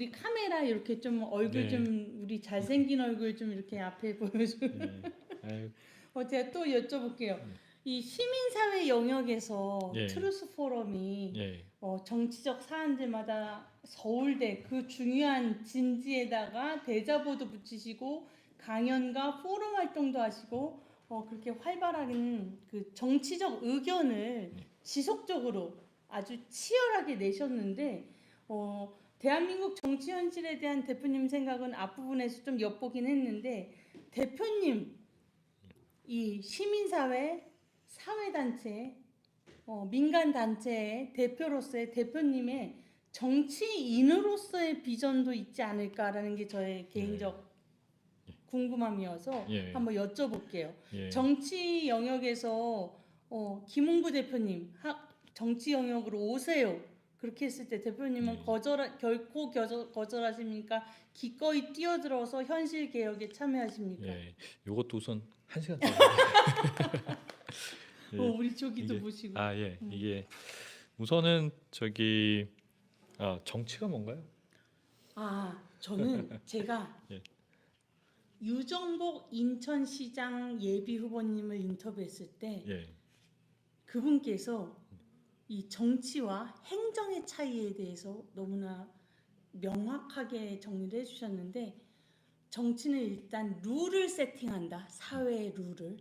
우리 카메라 이렇게 좀 얼굴 네. 좀 우리 잘생긴 얼굴 좀 이렇게 앞에 보여줘. 네. 아유, 제가 또 여쭤볼게요. 네. 이 시민사회 영역에서 예. 트루스 포럼이 예. 정치적 사안들마다 서울대 그 중요한 진지에다가 대자보도 붙이시고 강연과 포럼 활동도 하시고 그렇게 활발한 그 정치적 의견을 네. 지속적으로 아주 치열하게 내셨는데 대한민국 정치 현실에 대한 대표님 생각은 앞부분에서 좀 엿보긴 했는데 대표님 이 시민사회 사회단체 민간단체의 대표로서의 대표님의 정치인으로서의 비전도 있지 않을까라는 게 저의 개인적 궁금함이어서 예. 한번 여쭤볼게요. 예. 정치 영역에서 김웅구 대표님 정치 영역으로 오세요. 그렇게 했을 때 대표님은 결코 거절하십니까? 기꺼이 뛰어들어서 현실 개혁에 참여하십니까? 예. 요것도 우선 1시간 동안. 예. 우리 조기도 이게- 보시고. 예. 이게 우선은 정치가 뭔가요? 저는 제가 예. 유정복 인천시장 예비 후보님을 인터뷰했을 때 예. 그분께서 이 정치와 행정의 차이에 대해서 너무나 명확하게 정리를 해주셨는데 정치는 일단 룰을 세팅한다. 사회의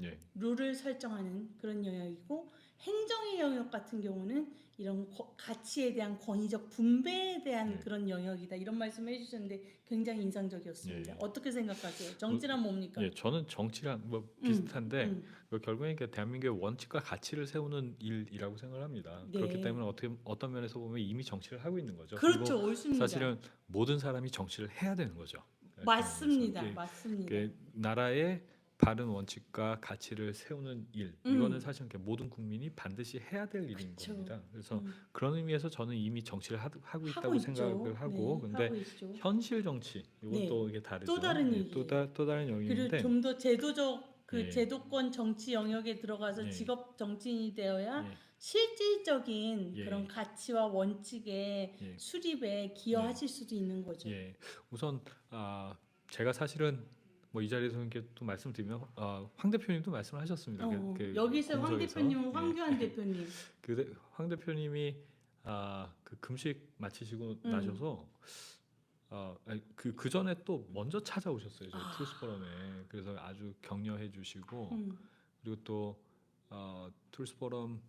예. 룰을 설정하는 그런 영역이고 행정의 영역 같은 경우는 이런 가치에 대한 권위적 분배에 대한 그런 영역이다. 이런 말씀을 해주셨는데 굉장히 인상적이었습니다. 예. 어떻게 생각하세요? 정치란 뭡니까? 예, 저는 정치랑 뭐 비슷한데 결국엔 대한민국의 원칙과 가치를 세우는 일이라고 생각을 합니다. 네. 그렇기 때문에 어떤 면에서 보면 이미 정치를 하고 있는 거죠. 그렇죠, 그리고 옳습니다. 사실은 모든 사람이 정치를 해야 되는 거죠. 맞습니다, 그래서 맞습니다. 나라의 바른 원칙과 가치를 세우는 일, 이거는 사실 모든 국민이 반드시 해야 될 일인 그쵸. 겁니다. 그래서 그런 의미에서 저는 이미 정치를 하고 있다고 있죠. 생각을 하고, 네, 근데 하고 있죠. 현실 정치 이것도 이게 다르죠. 또 다른 예, 얘기예요. 또 다른 그리고 영역인데, 좀 더 제도적 예. 제도권 정치 영역에 들어가서 예. 직업 정치인이 되어야 예. 실질적인 예. 그런 가치와 원칙의 예. 수립에 기여하실 수도 있는 거죠. 예, 우선 제가 사실은 뭐 이 자리에서 이렇게 또 말씀드리면 황 대표님도 말씀하셨습니다. 여기서 황 공석에서. 대표님은 황교안 대표님. 황 대표님이 그 금식 마치시고 나셔서 그 전에 또 먼저 찾아오셨어요. 저희 트루스 포럼에. 그래서 아주 격려해 주시고 그리고 또 트루스 포럼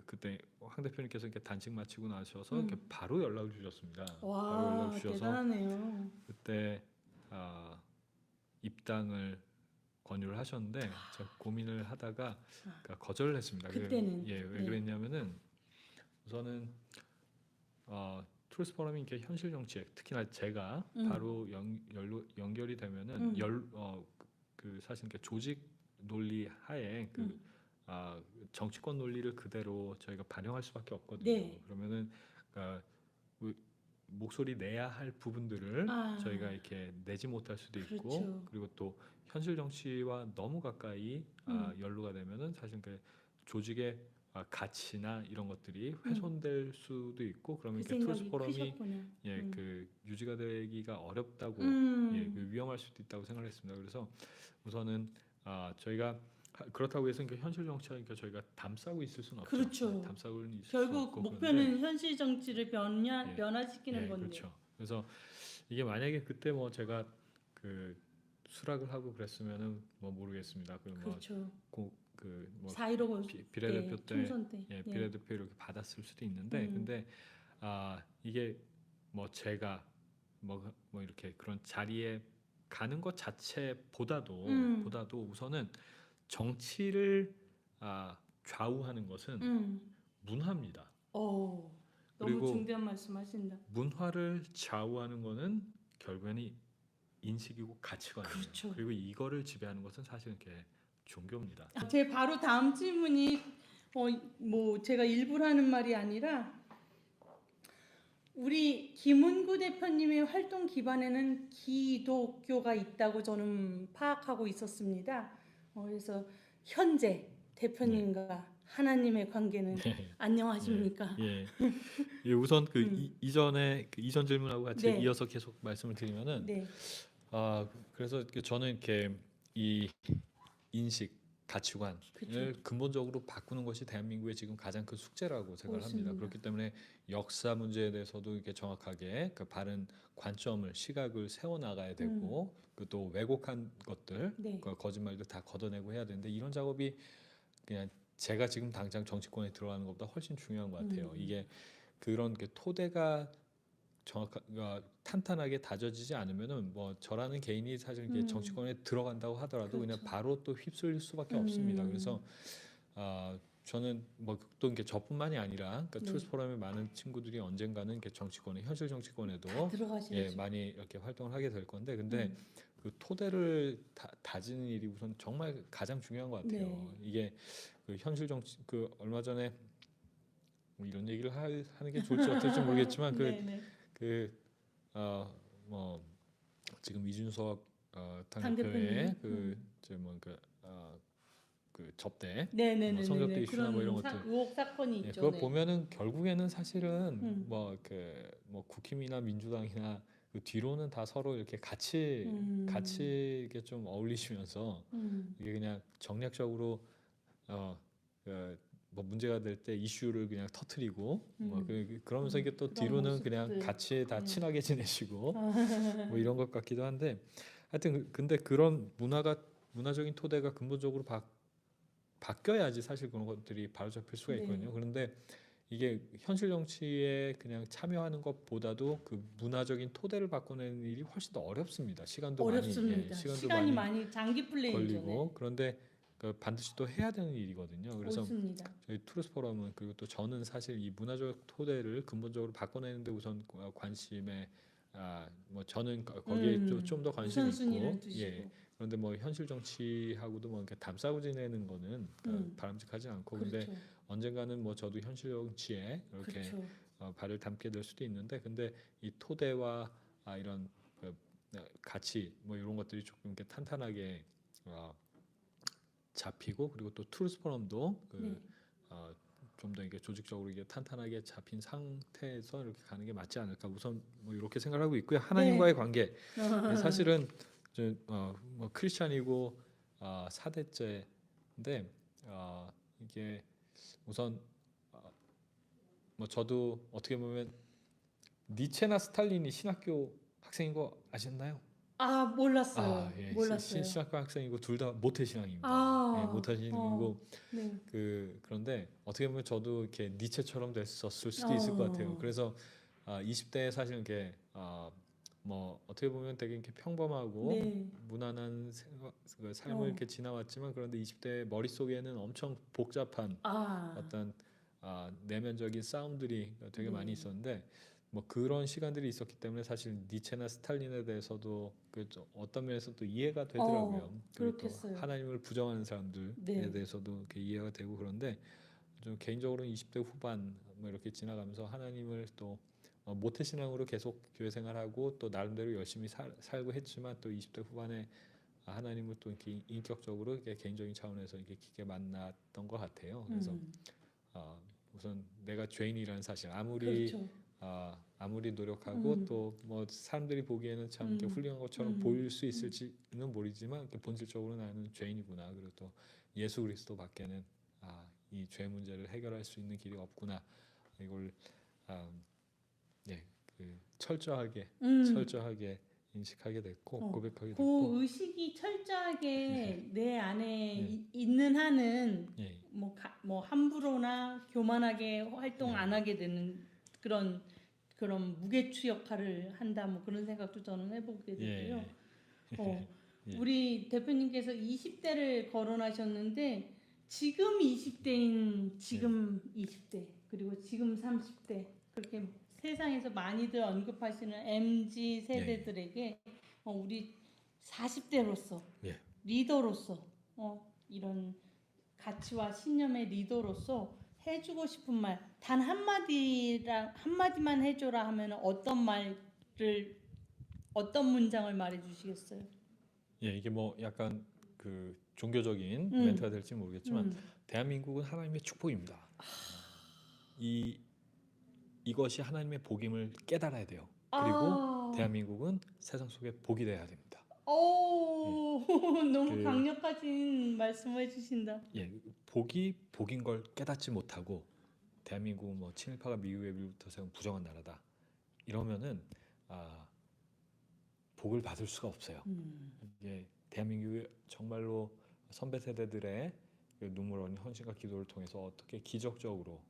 그때 황 대표님께서 이렇게 단식 마치고 나셔서 이렇게 바로 연락을 주셨습니다. 와, 바로 연락 주셔서 대단하네요. 그때 입당을 권유를 하셨는데 제가 고민을 하다가 거절을 했습니다. 그때는 왜 그랬냐면은 우선은 트루스 포럼이 이렇게 현실 정치에 특히나 제가 바로 연결이 되면은 사실 이렇게 조직 논리 하에 정치권 논리를 그대로 저희가 반영할 수밖에 없거든요. 네. 그러면은 목소리 내야 할 부분들을 저희가 이렇게 내지 못할 수도 있고, 그렇죠. 그리고 또 현실 정치와 너무 가까이 연루가 되면은 사실 그 조직의 가치나 이런 것들이 훼손될 수도 있고, 그러면 그 트루스 생각이 포럼이 크셨구나. 그 유지가 되기가 어렵다고 위험할 수도 있다고 생각을 했습니다. 그래서 우선은 저희가 그렇다고 해서 현실 정치하니까 저희가 담싸고 있을 수는 없죠. 그렇죠. 담싸고 있을 수 결국 없고, 목표는 그런데 현실 정치를 변화시키는 건데. 그렇죠. 그래서 이게 만약에 그때 뭐 제가 그 수락을 하고 그랬으면은 뭐 모르겠습니다. 그렇죠. 뭐 4.15 비례대표 때, 총선 때. 비례대표 이렇게 받았을 수도 있는데, 근데 이게 뭐 제가 뭐 이렇게 그런 자리에 가는 것 자체보다도 우선은 정치를 좌우하는 것은 문화입니다. 너무 그리고 중대한 말씀하신다. 문화를 좌우하는 것은 결국에는 인식이고 가치관이에요. 그렇죠. 그리고 이거를 지배하는 것은 사실은 이렇게 종교입니다. 제 바로 다음 질문이 뭐 제가 일부러 하는 말이 아니라 우리 김은구 대표님의 활동 기반에는 기독교가 있다고 저는 파악하고 있었습니다. 그래서 현재 대표님과 하나님의 관계는 네. 안녕하십니까? 예. 예, 우선 그 음. 이전에 그 이전 질문하고 같이 네. 이어서 계속 말씀을 드리면은 네. 그래서 저는 이렇게 이 인식 가치관을 그쵸. 근본적으로 바꾸는 것이 대한민국의 지금 가장 큰 숙제라고 생각을 합니다. 옳습니다. 그렇기 때문에 역사 문제에 대해서도 이렇게 정확하게 그 바른 관점을 시각을 세워 나가야 되고 그 또 왜곡한 것들 네. 그 거짓말들 다 걷어내고 해야 되는데 이런 작업이 그냥 제가 지금 당장 정치권에 들어가는 것보다 훨씬 중요한 것 같아요. 이게 그런 그 토대가 탄탄하게 다져지지 않으면은 뭐 저라는 개인이 사실 이게 정치권에 들어간다고 하더라도 그냥 그렇죠. 바로 또 휩쓸릴 수밖에 없습니다. 그래서 저는 뭐 또 이게 저뿐만이 아니라 그러니까 네. 트루스 포럼의 많은 친구들이 언젠가는 이렇게 정치권에 현실 정치권에도 다 들어가셔야죠. 많이 이렇게 활동을 하게 될 건데 근데 그 토대를 다지는 일이 우선 정말 가장 중요한 것 같아요. 네. 이게 그 현실 정치 그 얼마 전에 뭐 이런 얘기를 하는 게 좋을지 어떨지 모르겠지만 네네. 뭐 지금 이준석 당대표님. 당대표의 그 접대, 네네네네. 뭐 성접대 이슈나 뭐 이런 그런 것들, 의혹 사건이 있죠. 그거 네. 보면은 결국에는 사실은 음. 뭐 국힘이나 민주당이나 그 뒤로는 다 서로 이렇게 같이 이게 좀 어울리시면서 이게 그냥 정략적으로 뭐 문제가 될 때 이슈를 그냥 터트리고 그러면서 이게 또 그런 뒤로는 그냥 모습들. 같이 다 친하게 지내시고 뭐 이런 것 같기도 한데 하여튼 근데 그런 문화적인 토대가 근본적으로 바뀌어야지 사실 그런 것들이 바로잡힐 수가 네. 있거든요. 그런데 이게 현실 정치에 그냥 참여하는 것보다도 그 문화적인 토대를 바꿔내는 일이 훨씬 더 어렵습니다. 시간도 어렵습니다. 시간도 시간이 많이 장기 플레이죠. 걸리고 네. 그런데 반드시 또 해야 되는 일이거든요. 그래서 옳습니다. 저희 투르스 포럼은 그리고 또 저는 사실 이 문화적 토대를 근본적으로 바꿔내는데 우선 관심에 뭐 저는 거기에 좀 더 관심이 우선순위를 있고 두시고. 그런데 뭐 현실 정치하고도 뭐 이렇게 담싸고 지내는 거는 바람직하지 않고 근데 그렇죠. 언젠가는 뭐 저도 현실 정치에 이렇게 그렇죠. 발을 담게 될 수도 있는데 근데 이 토대와 이런 가치 뭐 이런 것들이 조금 이렇게 탄탄하게 잡히고 그리고 또 투르스 포럼도 네. 좀 더 이게 조직적으로 이게 탄탄하게 잡힌 상태에서 이렇게 가는 게 맞지 않을까 우선 뭐 이렇게 생각하고 있고요. 하나님과의 네. 관계 사실은 뭐 크리스찬이고 4대째인데 이게 우선 뭐 저도 어떻게 보면 니체나 스탈린이 신학교 학생인 거 아셨나요? 몰랐어요. 몰랐어요. 신학교 학생이고 둘 다 모태 신앙입니다. 모태 신앙이고 네. 그런데 어떻게 보면 저도 이렇게 니체처럼 됐었을 수도 있을 것 같아요. 그래서 20대에 사실 이렇게 뭐 어떻게 보면 되게 이렇게 평범하고 네. 무난한 삶을 이렇게 지나왔지만 그런데 20대 머릿속에는 엄청 복잡한 어떤 내면적인 싸움들이 되게 많이 있었는데 뭐 그런 시간들이 있었기 때문에 사실 니체나 스탈린에 대해서도 어떤 면에서 또 이해가 되더라고요. 그리고 또 그렇겠어요. 하나님을 부정하는 사람들에 네. 대해서도 이렇게 이해가 되고 그런데 좀 개인적으로는 20대 후반 뭐 이렇게 지나가면서 하나님을 또 모태신앙으로 계속 교회 생활하고 또 나름대로 열심히 살고 했지만 또 20대 후반에 하나님을 또 이렇게 인격적으로 이렇게 개인적인 차원에서 이렇게 깊게 만났던 것 같아요. 그래서 우선 내가 죄인이라는 사실 그렇죠. 아무리 노력하고 또 뭐 사람들이 보기에는 참 이렇게 훌륭한 것처럼 보일 수 있을지는 모르지만 이렇게 본질적으로 나는 죄인이구나. 그리고 또 예수 그리스도밖에는 이 죄 문제를 해결할 수 있는 길이 없구나. 이걸 철저하게 인식하게 됐고 고백하게 됐고 그 의식이 철저하게 내 안에 네. 있는 한은 예. 뭐 함부로나 교만하게 활동 안 하게 되는 그런 무게추 역할을 한다 뭐 그런 생각도 저는 해보게 되고요. 예. 우리 대표님께서 20대를 거론하셨는데 지금 20대인 지금 20대 그리고 지금 30대 그렇게 세상에서 많이들 언급하시는 MZ 세대들에게 우리 40대로서 예. 리더로서 이런 가치와 신념의 리더로서 해주고 싶은 말 단 한마디만 해줘라 하면 어떤 문장을 말해주시겠어요? 예, 이게 뭐 약간 그 종교적인 멘트가 될지 모르겠지만 대한민국은 하나님의 축복입니다. 이것이 하나님의 복임을 깨달아야 돼요. 그리고 대한민국은 세상 속에 복이 돼야 됩니다. 오, 너무 강력하신 말씀을 해주신다. 예, 복이 복인 걸 깨닫지 못하고 대한민국은 뭐 친일파가 미국에 비롯해서 부정한 나라다 이러면은 복을 받을 수가 없어요. 예, 대한민국이 정말로 선배 세대들의 그 눈물 어린 헌신과 기도를 통해서 어떻게 기적적으로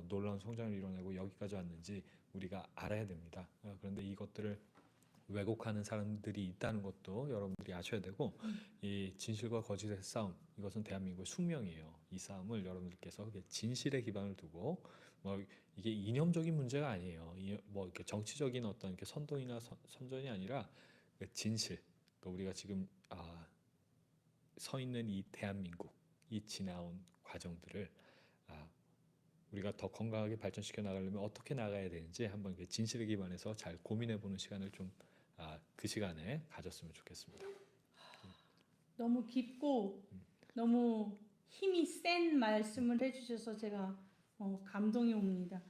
놀라운 성장을 이뤄내고 여기까지 왔는지 우리가 알아야 됩니다. 그런데 이것들을 왜곡하는 사람들이 있다는 것도 여러분들이 아셔야 되고 이 진실과 거짓의 싸움 이것은 대한민국의 숙명이에요. 이 싸움을 여러분들께서 진실에 기반을 두고 뭐 이게 이념적인 문제가 아니에요. 뭐 이렇게 정치적인 어떤 이렇게 선동이나 선전이 아니라 진실. 그러니까 우리가 지금 서 있는 이 대한민국 이 지나온 과정들을 우리가 더 건강하게 발전시켜 나가려면 어떻게 나가야 되는지 한번 진실에 기반해서 잘 고민해 보는 시간을 좀 그 시간에 가졌으면 좋겠습니다. 너무 깊고 너무 힘이 센 말씀을 해주셔서 제가 감동이 옵니다.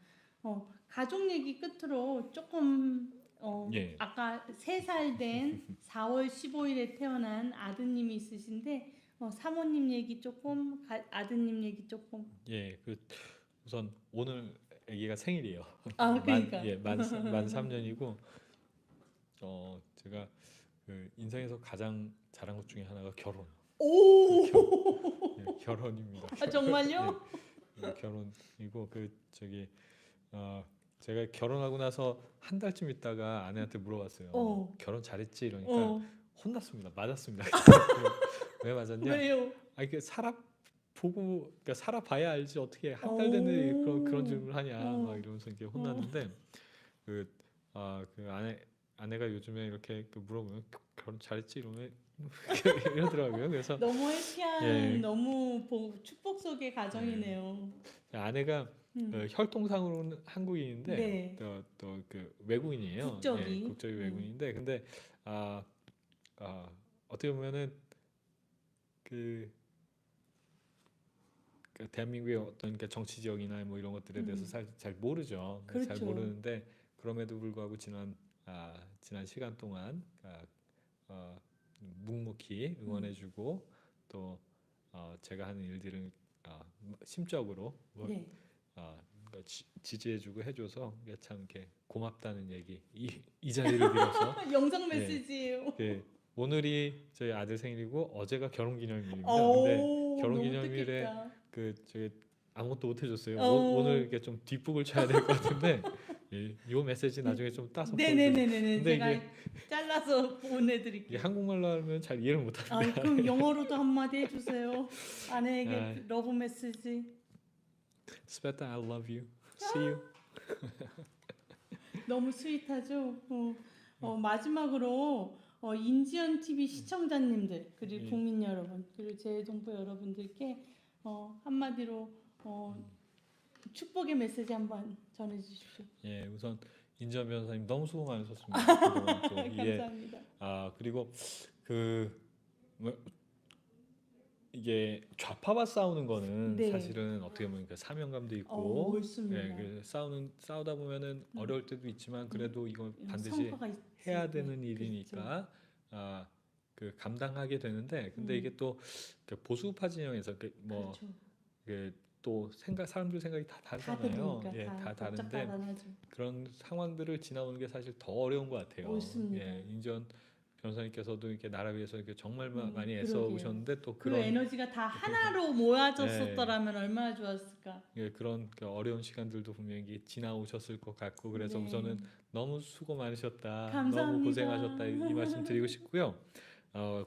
가족 얘기 끝으로 조금 예. 아까 3살 된 4월 15일에 태어난 아드님이 있으신데 사모님 얘기 조금 아드님 얘기 조금. 예, 우선 오늘 아기가 생일이에요. 그러니까. 만 3년이고 제가 그 인생에서 가장 잘한 것 중에 하나가 결혼. 오. 결혼입니다. 정말요? 예, 결혼이고 제가 결혼하고 나서 한 달쯤 있다가 아내한테 물어봤어요. 결혼 잘했지? 이러니까 혼났습니다. 맞았습니다. 왜 맞았냐? 왜요? 이게 그러니까 살아봐야 알지 어떻게 한 달 됐는데 그런 질문을 하냐 막 이러면서 이렇게 혼났는데 그 아내가 요즘에 이렇게 물어보면 결혼 잘했지 이러면 이러더라고요. 그래서 너무 해피한 너무 축복 속의 가정이네요. 아내가 혈통상으로는 한국인인데 또 그 외국인이에요. 국적이 외국인인데 근데 어떻게 보면은 그 대한민국의 어떤 정치 지역이나 뭐 이런 것들에 대해서 잘 모르죠. 그렇죠. 잘 모르는데 그럼에도 불구하고 지난 시간 동안 묵묵히 응원해주고 또 제가 하는 일들은 심적으로 그러니까 지지해주고 해줘서 참 이렇게 고맙다는 얘기 이 자리를 빌어서 영상 메시지예요. 오늘이 저희 아들 생일이고 어제가 결혼기념일입니다. 근데 결혼기념일에 저기 아무것도 못 해줬어요. 오늘 이렇게 좀 뒷북을 쳐야 될 것 같은데 이 메시지 나중에 좀 따서 네네네네. 제가 잘라서 보내드릴게요. 한국말로 하면 잘 이해를 못합니다. 그럼 영어로도 한마디 해주세요. 아내에게 러브 메시지. 스베타, I love you. See you. 너무 스윗하죠. 마지막으로 인지연 TV 시청자님들 그리고 국민 여러분 그리고 재동포 여러분들께 한마디로 축복의 메시지 한번 전해주십시오. 예, 우선 인지연 변호사님 너무 수고 많으셨습니다. 감사합니다. 그리고 이게 좌파와 싸우는 거는 사실은 어떻게 보면 사명감도 있고 싸우다 보면은 어려울 때도 있지만 그래도 이건 반드시 해야 되는 일이니까 감당하게 되는데 근데 이게 또 보수파 진영에서 또 사람들 생각이 다 다르잖아요. 다 다른데 그런 상황들을 지나오는 게 사실 더 어려운 것 같아요. 인지연 변호사님께서도 이렇게 나라 위해서 이렇게 정말 많이 애써 오셨는데 또 그 에너지가 다 하나로 모아졌었더라면 얼마나 좋았을까. 그런 어려운 시간들도 분명히 지나오셨을 것 같고 그래서 우선은 너무 수고 많으셨다, 감사합니다. 너무 고생하셨다 이 말씀 드리고 싶고요.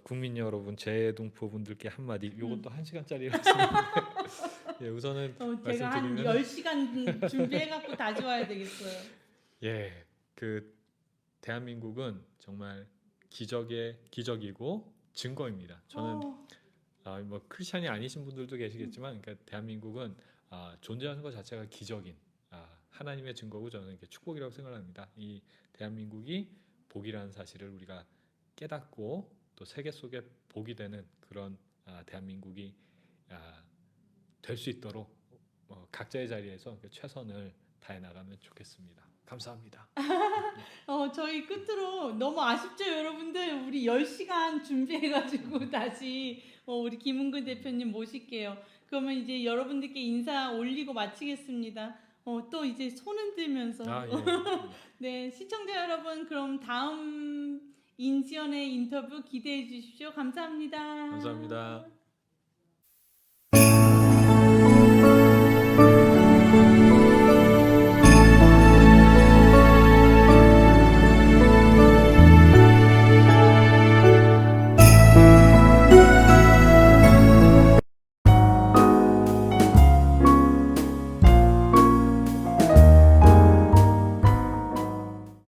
국민 여러분, 재동포분들께 한마디. 이것도 1시간짜리였습니다. 우선은 제가 한 10시간 준비해갖고 다시 와야 되겠어요. 대한민국은 정말 기적이고 증거입니다. 저는 뭐 크리스찬이 아니신 분들도 계시겠지만, 그러니까 대한민국은 존재하는 것 자체가 기적인 하나님의 증거고 저는 이게 축복이라고 생각합니다. 이 대한민국이 복이라는 사실을 우리가 깨닫고 또 세계 속에 복이 되는 그런 대한민국이 될 수 있도록 각자의 자리에서 최선을 다해 나가면 좋겠습니다. 감사합니다. 저희 끝으로 너무 아쉽죠, 여러분들. 우리 10시간 준비해가지고 다시 우리 김은근 대표님 모실게요. 그러면 이제 여러분들께 인사 올리고 마치겠습니다. 또 이제 손 흔들면서. 예. 네, 시청자 여러분, 그럼 다음 인지연의 인터뷰 기대해 주십시오. 감사합니다. 감사합니다.